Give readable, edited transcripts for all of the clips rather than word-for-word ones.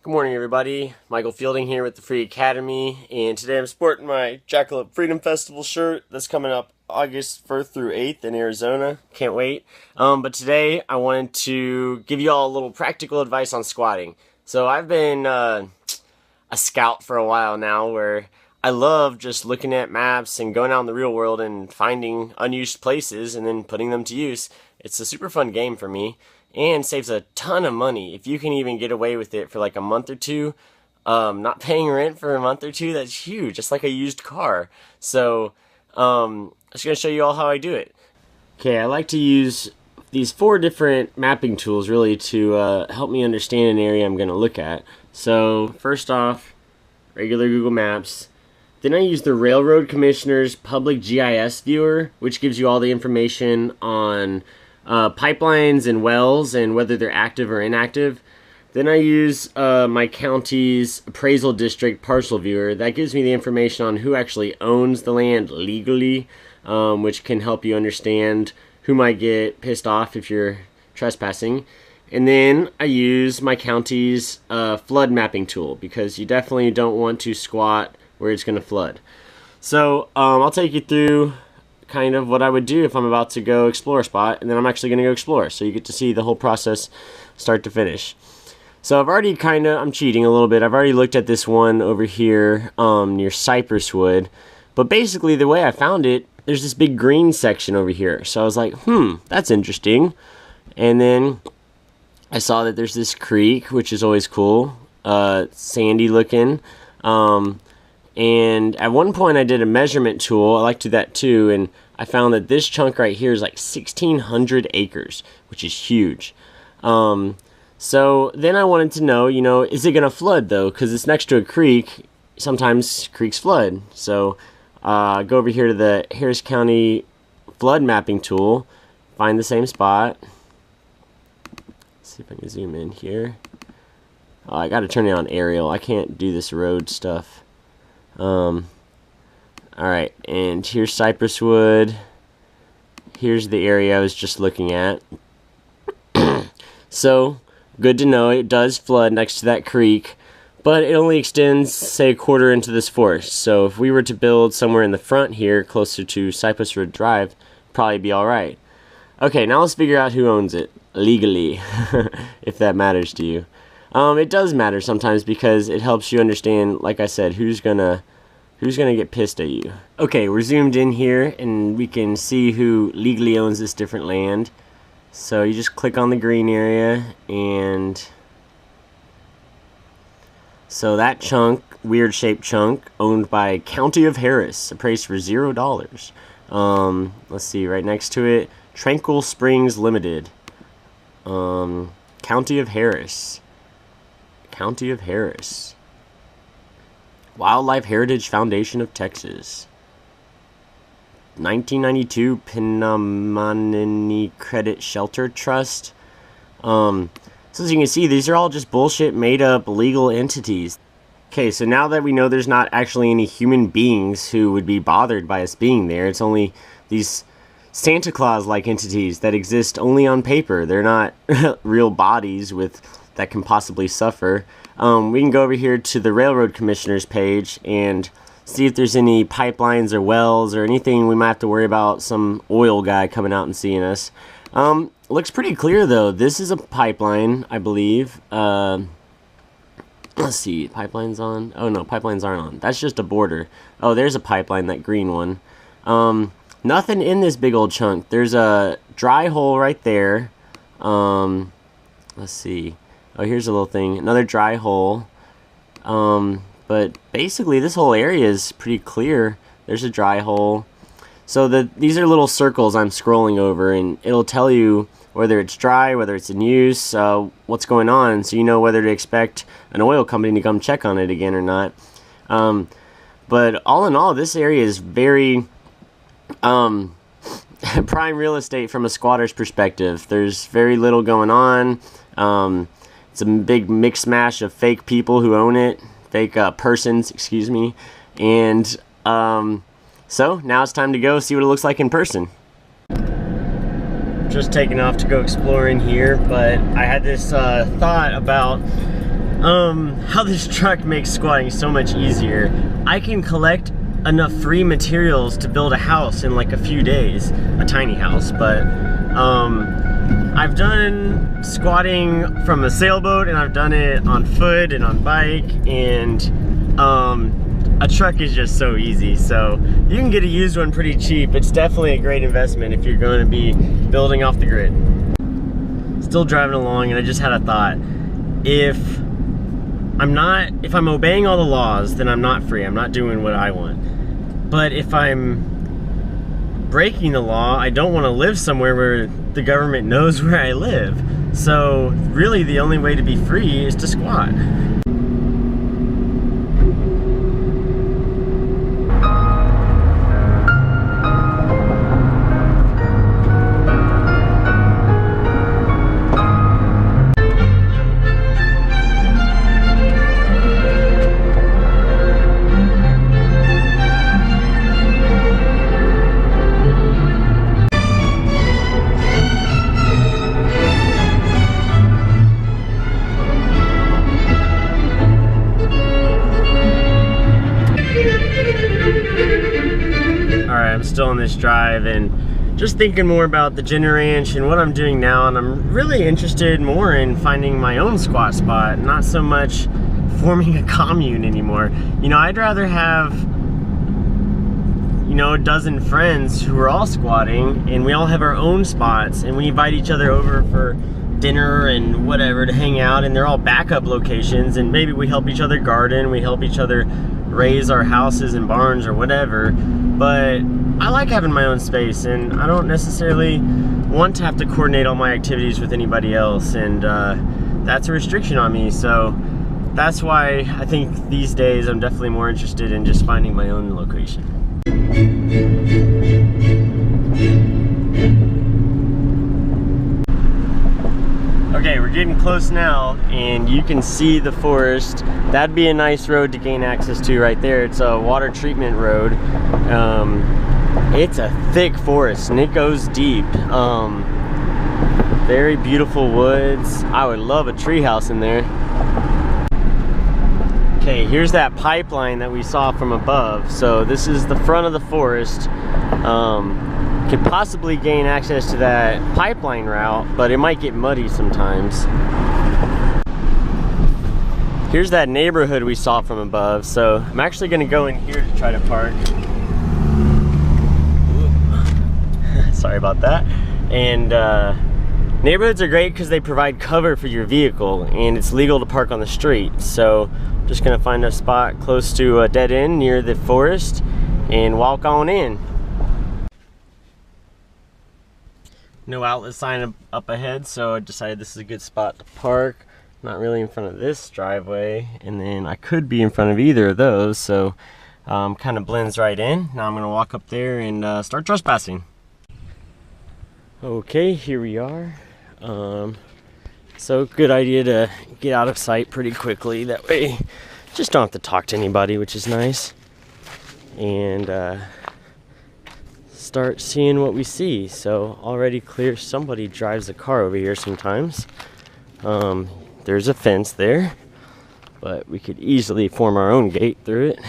Good morning, everybody. Michael Fielding here with the Free Academy, and today I'm sporting my Jackalope Freedom Festival shirt that's coming up August 1st through 8th in Arizona. Can't wait. But today I wanted to give you all a little practical advice on squatting. So I've been a scout for a while now, where I love just looking at maps and going out in the real world and finding unused places and then putting them to use. It's a super fun game for me. And saves a ton of money. If you can even get away with it for like a month or two, not paying rent for a month or two, that's huge. It's like a used car. So I'm just going to show you all how I do it. Okay, I like to use these 4 different mapping tools really to help me understand an area I'm going to look at. So first off, regular Google Maps. Then I use the Railroad Commissioner's Public GIS Viewer, which gives you all the information on pipelines and wells and whether they're active or inactive. Then I use my county's appraisal district parcel viewer. That gives me the information on who actually owns the land legally, which can help you understand who might get pissed off if you're trespassing. And then I use my county's flood mapping tool, because you definitely don't want to squat where it's going to flood. So I'll take you through kind of what I would do if I'm about to go explore a spot, and then I'm actually going to go explore, so you get to see the whole process start to finish. So I've already I'm cheating a little bit. I've already looked at this one over here near Cypresswood, but basically the way I found it, there's this big green section over here. So I was like, that's interesting. And then I saw that there's this creek, which is always cool, sandy looking. And at one point I did a measurement tool. I like to do that too, and I found that this chunk right here is like 1,600 acres, which is huge. So then I wanted to know, is it going to flood though? Because it's next to a creek. Sometimes creeks flood. So go over here to the Harris County flood mapping tool, find the same spot. Let's see if I can zoom in here. Oh, I got to turn it on aerial. I can't do this road stuff. Alright, and here's Cypresswood. Here's the area I was just looking at. So, good to know it does flood next to that creek, but it only extends, say, a quarter into this forest. So if we were to build somewhere in the front here, closer to Cypresswood Drive, probably be alright. Okay, now let's figure out who owns it, legally, if that matters to you. It does matter sometimes, because it helps you understand, like I said, who's gonna get pissed at you. Okay, we're zoomed in here, and we can see who legally owns this different land. So you just click on the green area, and so that chunk, weird shaped chunk, owned by County of Harris, appraised for $0. Let's see, right next to it, Tranquil Springs Limited. County of Harris. County of Harris. Wildlife Heritage Foundation of Texas. 1992 Penominee Credit Shelter Trust. So as you can see, these are all just bullshit made up legal entities. Okay, so now that we know there's not actually any human beings who would be bothered by us being there, it's only these Santa Claus-like entities that exist only on paper. They're not real bodies that can possibly suffer. We can go over here to the Railroad Commissioner's page and see if there's any pipelines or wells or anything we might have to worry about some oil guy coming out and seeing us. Looks pretty clear though. This is a pipeline, I believe. Let's see, pipelines on? Oh no, pipelines aren't on. That's just a border. Oh, there's a pipeline, that green one. Nothing in this big old chunk. There's a dry hole right there. Let's see. Oh, here's a little thing. Another dry hole. But basically, this whole area is pretty clear. There's a dry hole. So these are little circles I'm scrolling over, and it'll tell you whether it's dry, whether it's in use, what's going on, so you know whether to expect an oil company to come check on it again or not. But all in all, this area is very prime real estate from a squatter's perspective. There's very little going on. It's a big mix mash of fake people who own it, fake persons, excuse me, and so now it's time to go see what it looks like in person. Just taking off to go exploring here, but I had this thought about how this truck makes squatting so much easier. I can collect enough free materials to build a house in like a few days, a tiny house, but I've done squatting from a sailboat, and I've done it on foot and on bike, and a truck is just so easy. So you can get a used one pretty cheap. It's definitely a great investment if you're going to be building off the grid. Still driving along, and I just had a thought. If I'm obeying all the laws, then I'm not free. I'm not doing what I want. But if I'm breaking the law, I don't want to live somewhere where the government knows where I live. So really the only way to be free is to squat. I'm still on this drive and just thinking more about the Jenner Ranch and what I'm doing now, and I'm really interested more in finding my own squat spot, not so much forming a commune anymore. You know, I'd rather have, you know, a dozen friends who are all squatting and we all have our own spots, and we invite each other over for dinner and whatever to hang out, and they're all backup locations, and maybe we help each other garden, we help each other raise our houses and barns or whatever. But I like having my own space, and I don't necessarily want to have to coordinate all my activities with anybody else, and that's a restriction on me. So that's why I think these days I'm definitely more interested in just finding my own location. Okay, we're getting close now, and you can see the forest. That'd be a nice road to gain access to right there. It's a water treatment road. It's a thick forest, and it goes deep. Very beautiful woods. I would love a tree house in there. Okay, here's that pipeline that we saw from above. So this is the front of the forest. Could possibly gain access to that pipeline route, but it might get muddy sometimes. Here's that neighborhood we saw from above, so I'm actually gonna go in here to try to park. Sorry about that. And neighborhoods are great because they provide cover for your vehicle, and it's legal to park on the street. So I'm just gonna find a spot close to a dead end near the forest and walk on in. No outlet sign up ahead, so I decided this is a good spot to park. Not really in front of this driveway, and then I could be in front of either of those, so kind of blends right in. Now I'm gonna walk up there and start trespassing. Okay, here we are. So good idea to get out of sight pretty quickly. That way, just don't have to talk to anybody, which is nice. And start seeing what we see. So already clear, somebody drives a car over here sometimes. There's a fence there, but we could easily form our own gate through it.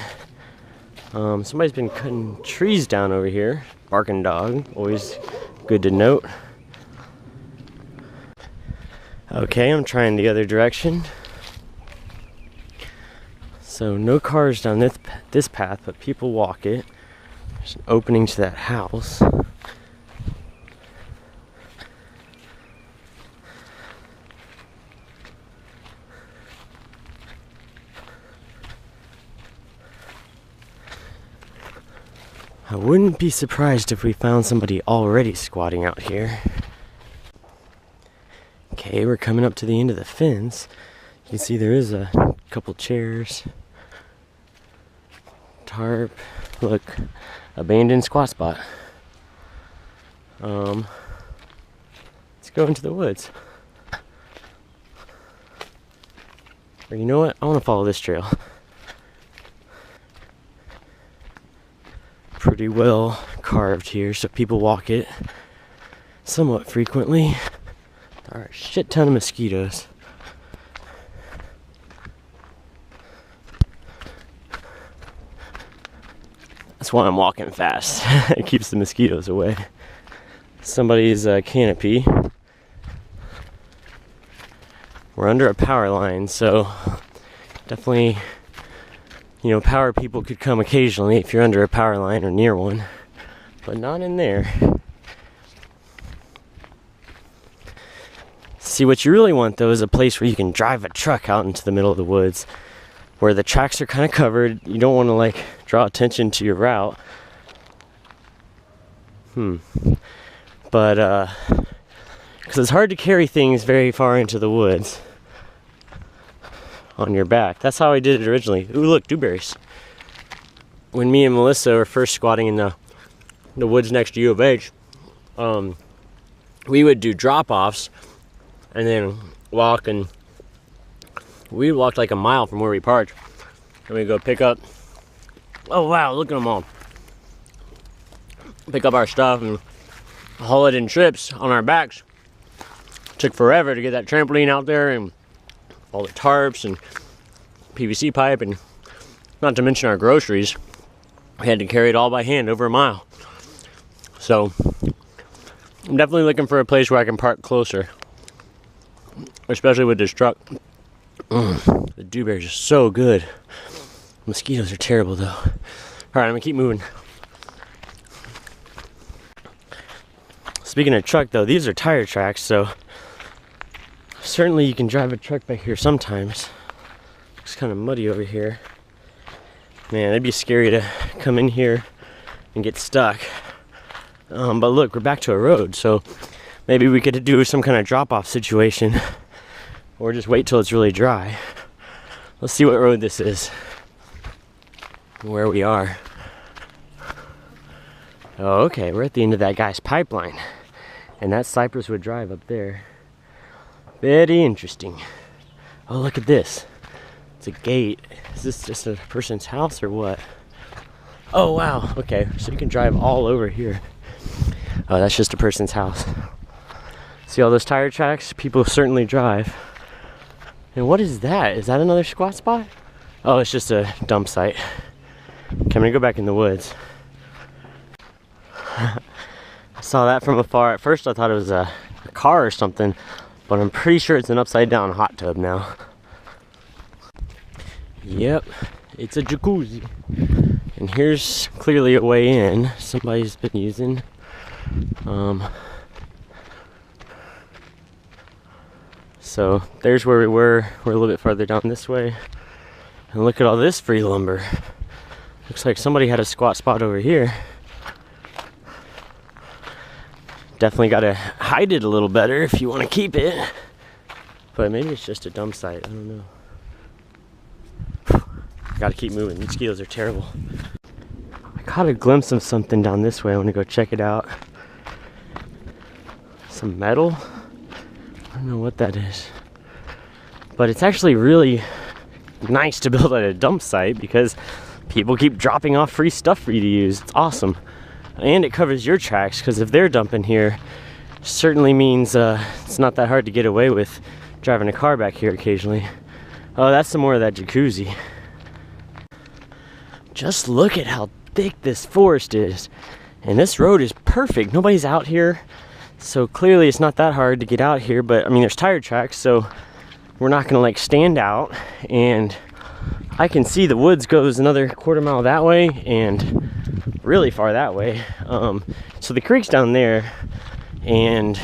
Somebody's been cutting trees down over here. Barking dog, always good to note. Okay, I'm trying the other direction. So no cars down this path, but people walk it. There's an opening to that house. I wouldn't be surprised if we found somebody already squatting out here. Okay, we're coming up to the end of the fence. You can see there is a couple chairs. Tarp. Look, abandoned squat spot. Let's go into the woods. Or you know what? I want to follow this trail. Pretty well carved here, so people walk it somewhat frequently. There are a shit ton of mosquitoes. That's why I'm walking fast. It keeps the mosquitoes away. Somebody's canopy. We're under a power line, so definitely, you know, power people could come occasionally if you're under a power line or near one, but not in there. See, what you really want though is a place where you can drive a truck out into the middle of the woods, where the tracks are kind of covered. You don't want to like draw attention to your route. But because it's hard to carry things very far into the woods on your back. That's how I did it originally. Ooh, look, dewberries. When me and Melissa were first squatting in the woods next to U of H, we would do drop-offs and then walk, and we walked like a mile from where we parked, and we'd go pick up, oh wow, look at them all. Pick up our stuff and haul it in trips on our backs. Took forever to get that trampoline out there and all the tarps and PVC pipe, and not to mention our groceries. We had to carry it all by hand over a mile. So I'm definitely looking for a place where I can park closer, especially with this truck. The dewberries are so good. Mosquitoes are terrible though. All right, I'm gonna keep moving. Speaking of truck though, these are tire tracks, so certainly you can drive a truck back here sometimes. It's kind of muddy over here. Man, it'd be scary to come in here and get stuck. But look, we're back to a road, so maybe we could do some kind of drop-off situation, or just wait till it's really dry. Let's see what road this is, where we are. Oh, okay, we're at the end of that guy's pipeline, and that Cypresswood Drive up there. Very interesting. Oh, look at this. It's a gate. Is this just a person's house or what? Oh, wow. Okay, so you can drive all over here. Oh, that's just a person's house. See all those tire tracks? People certainly drive. And what is that? Is that another squat spot? Oh, it's just a dump site. Okay, I'm gonna go back in the woods. I saw that from afar. At first I thought it was a car or something, but I'm pretty sure it's an upside down hot tub now. Yep, it's a jacuzzi. And here's clearly a way in. Somebody's been using. So there's where we were. We're a little bit farther down this way. And look at all this free lumber. Looks like somebody had a squat spot over here. Definitely got to hide it a little better if you want to keep it. But maybe it's just a dump site. I don't know. Got to keep moving. These mosquitoes are terrible. I caught a glimpse of something down this way. I want to go check it out. Some metal. I don't know what that is. But it's actually really nice to build at a dump site because people keep dropping off free stuff for you to use. It's awesome. And it covers your tracks, because if they're dumping here, certainly means it's not that hard to get away with driving a car back here occasionally. Oh, that's some more of that jacuzzi. Just look at how thick this forest is. And this road is perfect. Nobody's out here. So clearly it's not that hard to get out here, but I mean, there's tire tracks, so we're not gonna like stand out. And I can see the woods goes another quarter mile that way and really far that way. So the creek's down there, and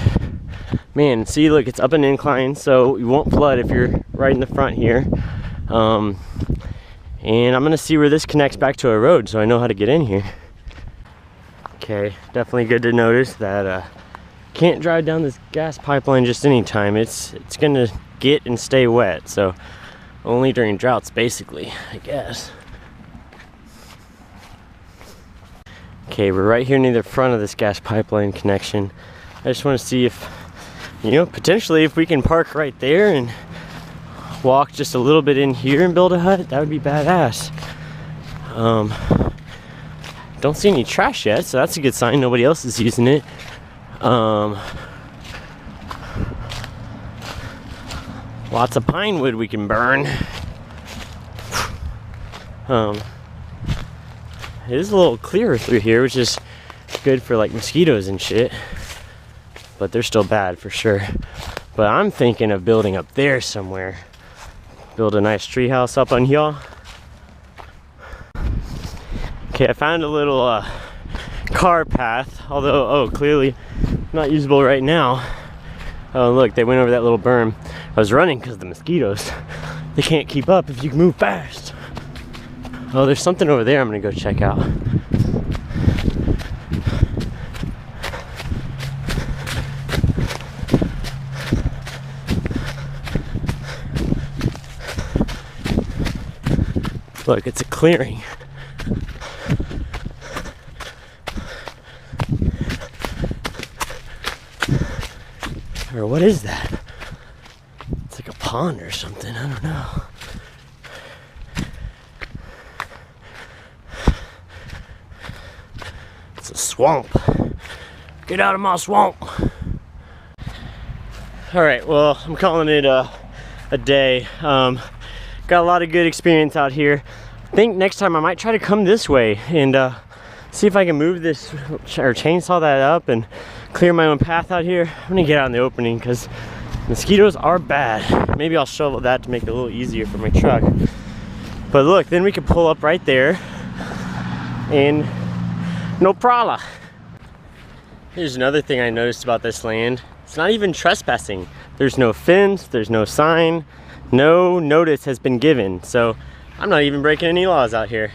man, see, look, it's up an incline, so you won't flood if you're right in the front here. And I'm gonna see where this connects back to a road so I know how to get in here. Okay, definitely good to notice that can't drive down this gas pipeline just anytime. It's gonna get and stay wet, so only during droughts basically, I guess. Okay, we're right here near the front of this gas pipeline connection. I just want to see if, you know, potentially if we can park right there and walk just a little bit in here and build a hut. That would be badass. Don't see any trash yet, so that's a good sign. Nobody else is using it. Lots of pine wood we can burn. It is a little clearer through here, which is good for like mosquitoes and shit. But they're still bad for sure. But I'm thinking of building up there somewhere. Build a nice tree house up on here. Okay, I found a little car path, although, clearly not usable right now. Oh, look, they went over that little berm. I was running because of the mosquitoes. They can't keep up if you move fast. Oh, there's something over there I'm gonna go check out. Look, it's a clearing. Or what is that? It's like a pond or something, I don't know. It's a swamp. Get out of my swamp. Alright, well, I'm calling it a day. Got a lot of good experience out here. I think next time I might try to come this way and see if I can move this or chainsaw that up and clear my own path out here. I'm gonna get out in the opening because mosquitoes are bad. Maybe I'll shovel that to make it a little easier for my truck. But look, then we can pull up right there and no problem. Here's another thing I noticed about this land. It's not even trespassing. There's no fence, there's no sign, no notice has been given. So I'm not even breaking any laws out here.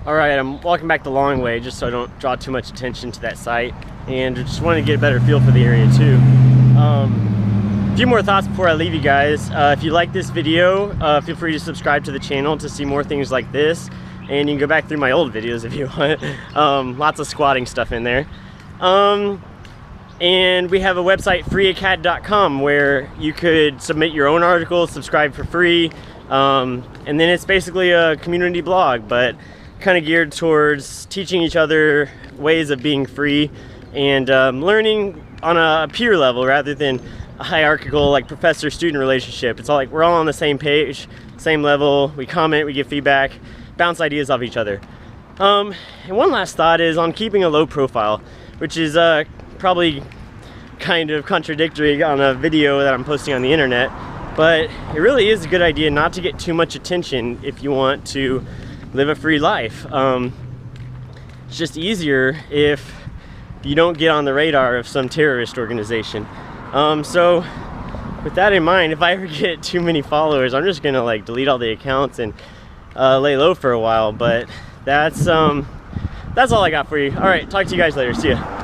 Alright, I'm walking back the long way just so I don't draw too much attention to that site, and just want to get a better feel for the area too. A few more thoughts before I leave you guys. If you like this video, feel free to subscribe to the channel to see more things like this, and you can go back through my old videos if you want. Lots of squatting stuff in there. And we have a website, freeacad.com, where you could submit your own articles, subscribe for free, and then it's basically a community blog, but kind of geared towards teaching each other ways of being free and learning on a peer level rather than a hierarchical like professor-student relationship. It's all like we're all on the same page, same level, we comment, we give feedback, bounce ideas off each other. And one last thought is on keeping a low profile, which is probably kind of contradictory on a video that I'm posting on the internet, but it really is a good idea not to get too much attention if you want to live a free life. It's just easier if you don't get on the radar of some terrorist organization. So with that in mind, if I ever get too many followers, I'm just gonna like delete all the accounts and lay low for a while. But that's all I got for you. All right, talk to you guys later. See ya.